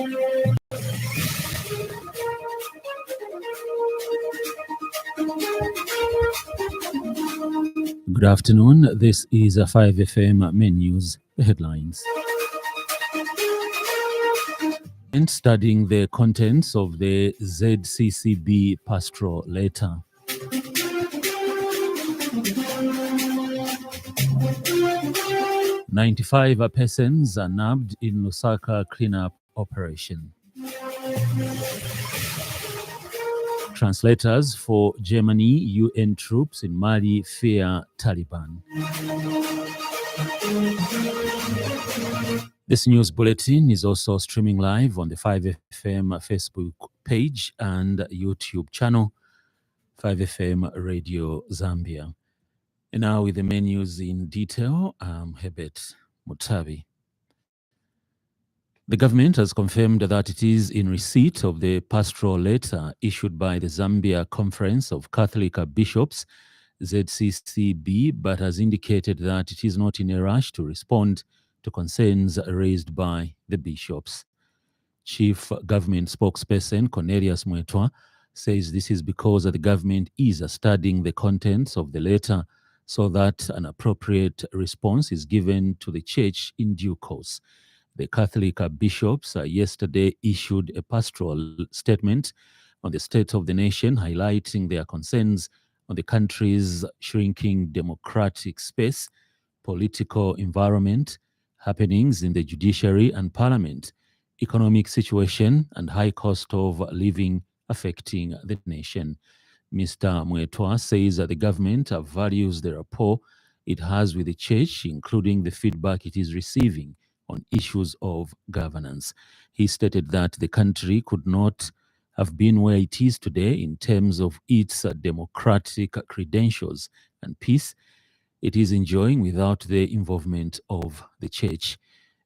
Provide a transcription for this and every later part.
Good afternoon. This is a 5FM main news headlines. And studying the contents of the ZCCB pastoral letter. "95 persons are nabbed in Lusaka cleanup operation." Translators for Germany, UN troops in Mali fear Taliban. This news bulletin is also streaming live on the 5FM Facebook page and YouTube channel, 5FM Radio Zambia. And now with the main news in detail, I'm Herbert Mutabi. The government has confirmed that it is in receipt of the pastoral letter issued by the Zambia Conference of Catholic Bishops, ZCCB, but has indicated that it is not in a rush to respond to concerns raised by the bishops. Chief Government Spokesperson Cornelius Mwetwa says this is because the government is studying the contents of the letter so that an appropriate response is given to the church in due course. The Catholic bishops yesterday issued a pastoral statement on the state of the nation, highlighting their concerns on the country's shrinking democratic space, political environment, happenings in the judiciary and parliament, economic situation, and high cost of living affecting the nation. Mr. Mwetwa says that the government values the rapport it has with the church, including the feedback it is receiving on issues of governance. He stated that the country could not have been where it is today in terms of its democratic credentials and peace it is enjoying without the involvement of the church.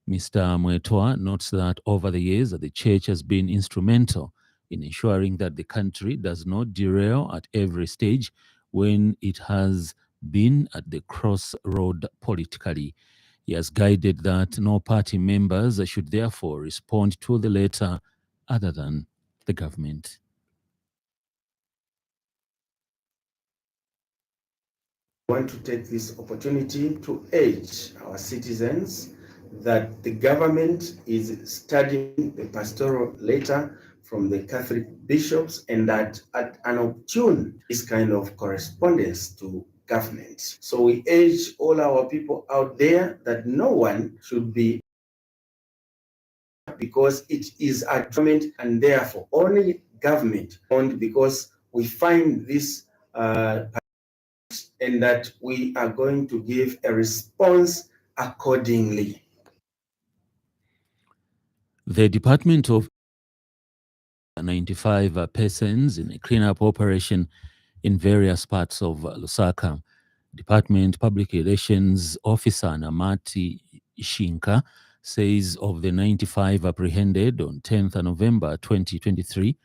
Mr. Mwetwa notes that over the years, the church has been instrumental in ensuring that the country does not derail at every stage when it has been at the crossroad politically. He has guided that no party members should therefore respond to the letter other than the government. I want to take this opportunity to urge our citizens that the government is studying the pastoral letter from the Catholic bishops and that at an opportune this kind of correspondence to government. So we urge all our people out there that no one should be because it is a government and therefore only government owned, because we find this and that we are going to give a response accordingly. The Department of 95 persons in a cleanup operation in various parts of Lusaka. Department Public Relations Officer Namati Shinka says of the 95 apprehended on 10th November 2023,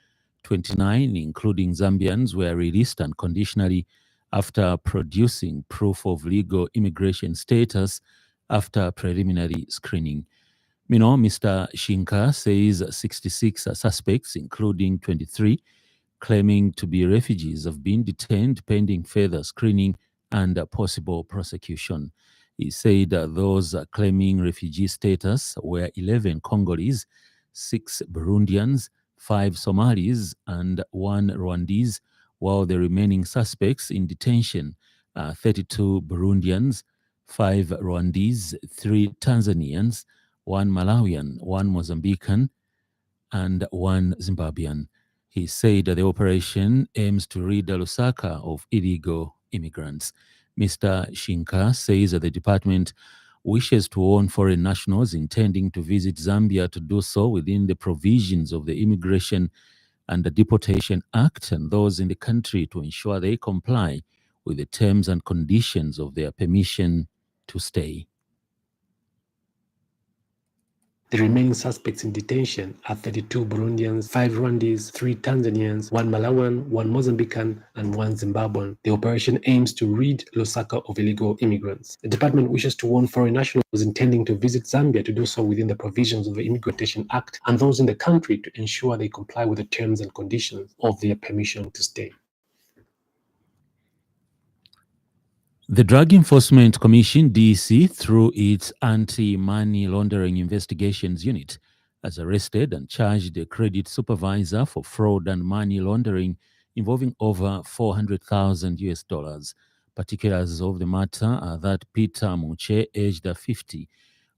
29, including Zambians, were released unconditionally after producing proof of legal immigration status after preliminary screening. Mr. Shinka says 66 suspects, including 23 claiming to be refugees, have been detained pending further screening and possible prosecution. He said those claiming refugee status were 11 Congolese, 6 Burundians, 5 Somalis, and 1 Rwandese, while the remaining suspects in detention are 32 Burundians, 5 Rwandese, 3 Tanzanians, 1 Malawian, 1 Mozambican, and 1 Zimbabwean. He said that the operation aims to rid Lusaka of illegal immigrants. Mr. Shinka says that the department wishes to warn foreign nationals intending to visit Zambia to do so within the provisions of the Immigration and the Deportation Act and those in the country to ensure they comply with the terms and conditions of their permission to stay. The remaining suspects in detention are 32 Burundians, 5 Rwandese, 3 Tanzanians, 1 Malawian, 1 Mozambican, and 1 Zimbabwean. The operation aims to rid Lusaka of illegal immigrants. The department wishes to warn foreign nationals intending to visit Zambia to do so within the provisions of the Immigration Act and those in the country to ensure they comply with the terms and conditions of their permission to stay. The Drug Enforcement Commission, DEC, through its Anti-Money Laundering Investigations Unit, has arrested and charged a credit supervisor for fraud and money laundering involving over 400,000 US dollars. Particulars of the matter are that Peter Muche, aged 50,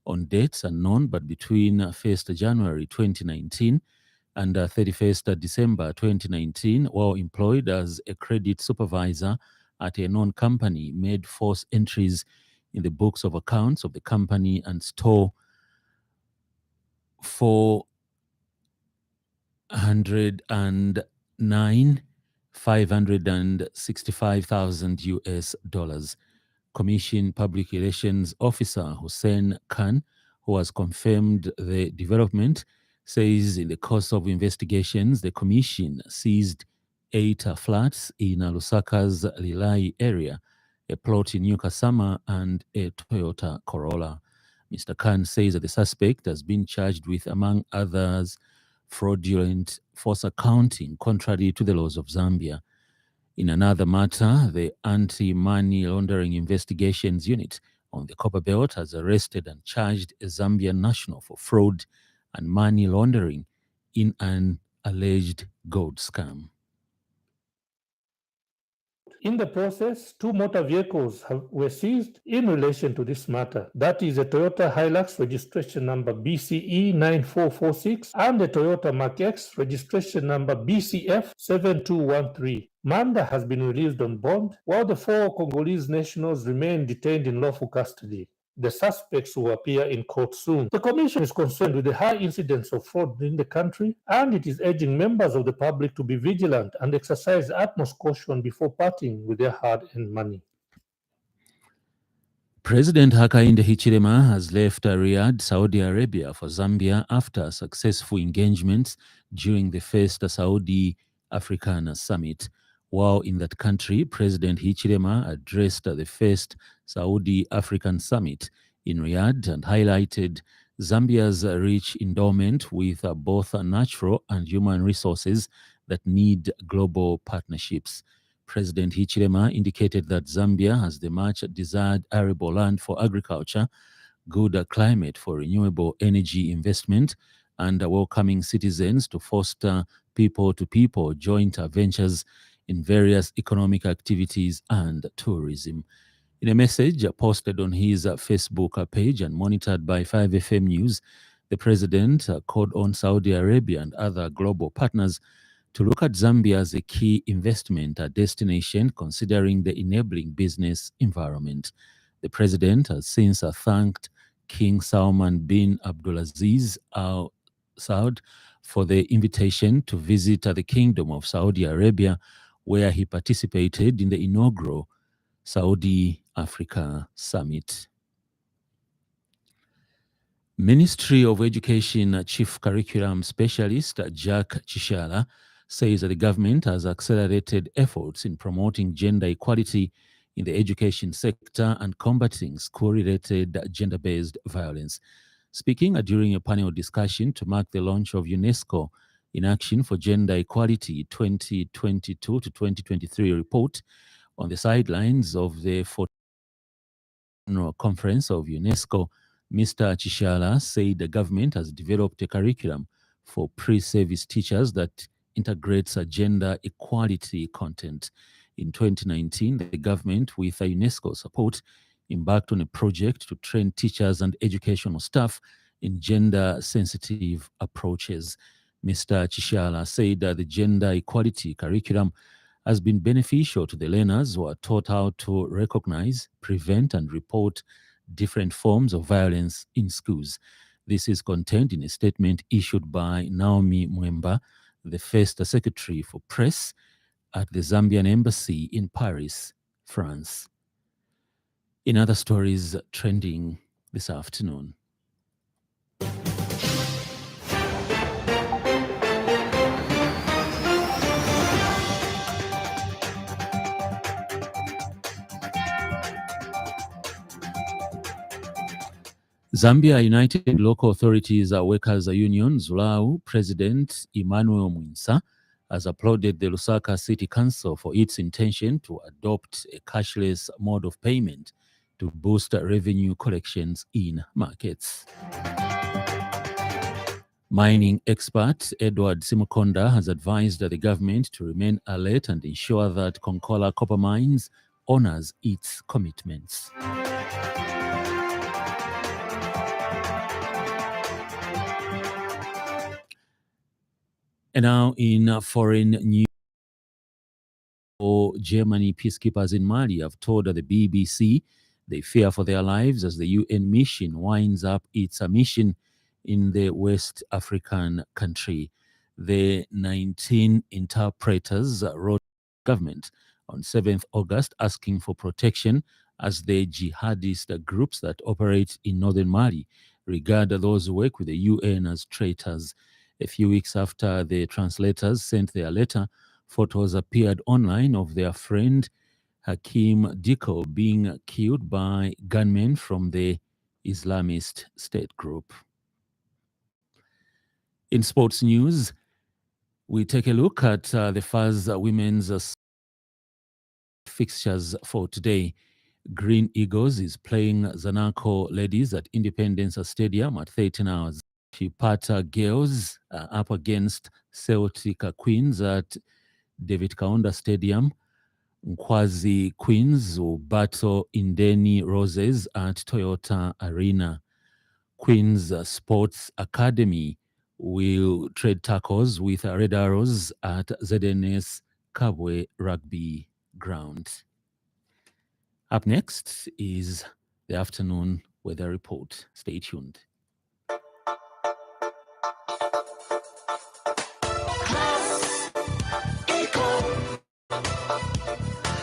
on dates unknown but between 1st January 2019 and 31st December 2019, while employed as a credit supervisor at a known company, made false entries in the books of accounts of the company and stole 565,000 US dollars. Commission Public Relations Officer Hussein Khan, who has confirmed the development, says in the course of investigations, the commission seized 8 flats in Lusaka's Lilai area, a plot in New Kasama, and a Toyota Corolla. Mr. Khan says that the suspect has been charged with, among others, fraudulent false accounting contrary to the laws of Zambia. In another matter, the Anti-Money Laundering Investigations Unit on the Copperbelt has arrested and charged a Zambian national for fraud and money laundering in an alleged gold scam. In the process, 2 motor vehicles were seized in relation to this matter. That is a Toyota Hilux registration number BCE 9446 and a Toyota Mark X registration number BCF 7213. Manda has been released on bond, while the 4 Congolese nationals remain detained in lawful custody. The suspects will appear in court soon. The Commission is concerned with the high incidence of fraud in the country, and it is urging members of the public to be vigilant and exercise utmost caution before parting with their hard-earned money. President Hakainde Hichilema has left Riyadh, Saudi Arabia for Zambia after successful engagements during the first Saudi African Summit. While in that country, President Hichilema addressed the first Saudi African Summit in Riyadh and highlighted Zambia's rich endowment with both natural and human resources that need global partnerships. President Hichilema indicated that Zambia has the much desired arable land for agriculture, good climate for renewable energy investment, and welcoming citizens to foster people-to-people joint ventures in various economic activities and tourism. In a message posted on his Facebook page and monitored by 5FM News, the president called on Saudi Arabia and other global partners to look at Zambia as a key investment destination, considering the enabling business environment. The president has since thanked King Salman bin Abdulaziz Al Saud for the invitation to visit the Kingdom of Saudi Arabia, where he participated in the inaugural Saudi Africa Summit. Ministry of Education Chief Curriculum Specialist Jack Chishala says that the government has accelerated efforts in promoting gender equality in the education sector and combating school-related gender-based violence. Speaking during a panel discussion to mark the launch of UNESCO in Action for Gender Equality 2022 to 2023 report on the sidelines of the 14th Annual Conference of UNESCO, Mr. Chishala said the government has developed a curriculum for pre-service teachers that integrates gender equality content. In 2019, the government, with UNESCO support, embarked on a project to train teachers and educational staff in gender-sensitive approaches. Mr. Chishala said that the gender equality curriculum has been beneficial to the learners who are taught how to recognize, prevent, and report different forms of violence in schools. This is contained in a statement issued by Naomi Mwemba, the first secretary for press at the Zambian embassy in Paris, France. In other stories trending this afternoon, Zambia United Local Authorities Workers Union ZULAU President Emmanuel Mwinsa has applauded the Lusaka City Council for its intention to adopt a cashless mode of payment to boost revenue collections in markets. Mining expert Edward Simukonda has advised the government to remain alert and ensure that Konkola Copper Mines honors its commitments. And now in foreign news, Germany peacekeepers in Mali have told the BBC they fear for their lives as the UN mission winds up its mission in the West African country. The 19 interpreters wrote to the government on 7th August asking for protection as the jihadist groups that operate in northern Mali regard those who work with the UN as traitors. A few weeks after the translators sent their letter, photos appeared online of their friend Hakim Diko being killed by gunmen from the Islamist State group. In sports news, we take a look at the FAS women's fixtures for today. Green Eagles is playing Zanaco Ladies at Independence Stadium at 13 hours. Chipata Girls up against Celtic Queens at David Kaunda Stadium. Nkwazi Queens will battle Indeni Roses at Toyota Arena. Queens Sports Academy will trade tackles with Red Arrows at ZNS Kabwe Rugby Ground. Up next is the afternoon weather report. Stay tuned.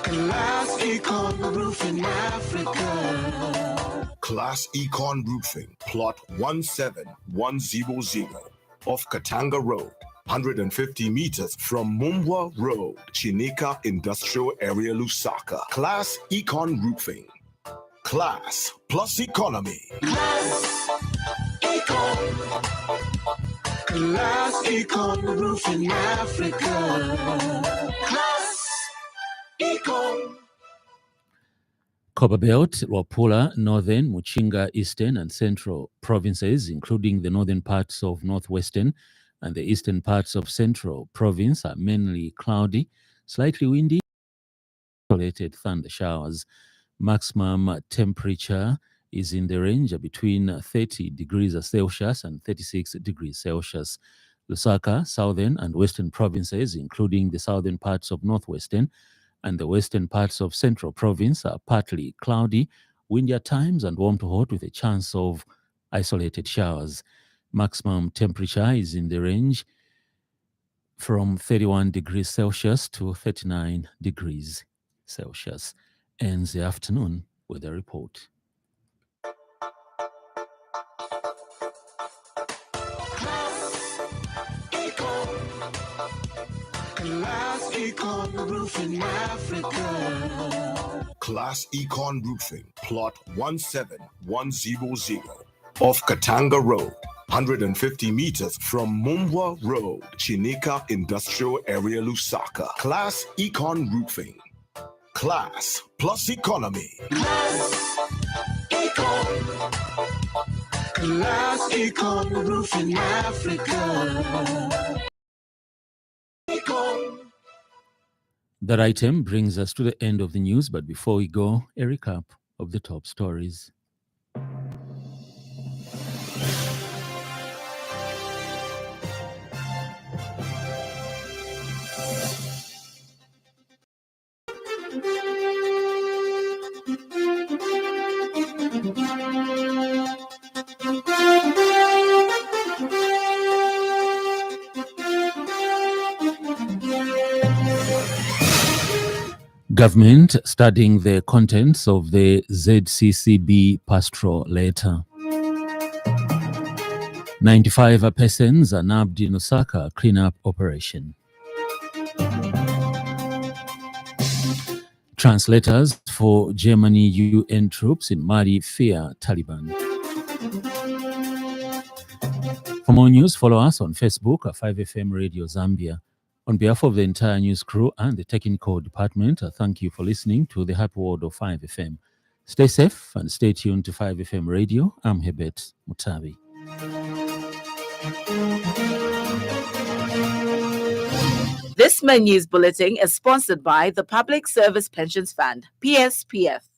Class Econ Roofing Africa. Class Econ Roofing, plot 17100 off Katanga Road, 150 meters from Mumbwa Road, Chinika Industrial Area, Lusaka. Class Econ Roofing. Class plus economy. Class Econ. Class Econ Roofing Africa. Class Econ. Copperbelt, Wapula, Northern, Muchinga, Eastern and Central provinces, including the northern parts of Northwestern and the eastern parts of Central province, are mainly cloudy, slightly windy, isolated thunder showers. Maximum temperature is in the range between 30 degrees Celsius and 36 degrees Celsius. Lusaka, southern and western provinces, including the southern parts of Northwestern and the western parts of Central province, are partly cloudy, windy at times and warm to hot with a chance of isolated showers. Maximum temperature is in the range from 31 degrees Celsius to 39 degrees Celsius. Ends the afternoon weather report. Class Econ Roofing Africa. Class Econ Roofing, plot 17100 off Katanga Road, 150 meters from Mumbwa Road, Chinika Industrial Area, Lusaka. Class Econ Roofing. Class plus economy. Class Econ. Class Econ Roofing Africa. That item brings us to the end of the news, but before we go, a recap of the top stories. Government studying the contents of the ZCCB pastoral letter. 95 persons are nabbed in Osaka cleanup operation. Translators for Germany UN troops in Mali fear Taliban. For more news, follow us on Facebook at 5FM Radio Zambia. On behalf of the entire news crew and the technical department, I thank you for listening to the Happy World of 5FM. Stay safe and stay tuned to 5FM Radio. I'm Hebert Mutabi. This news bulletin is sponsored by the Public Service Pensions Fund, PSPF.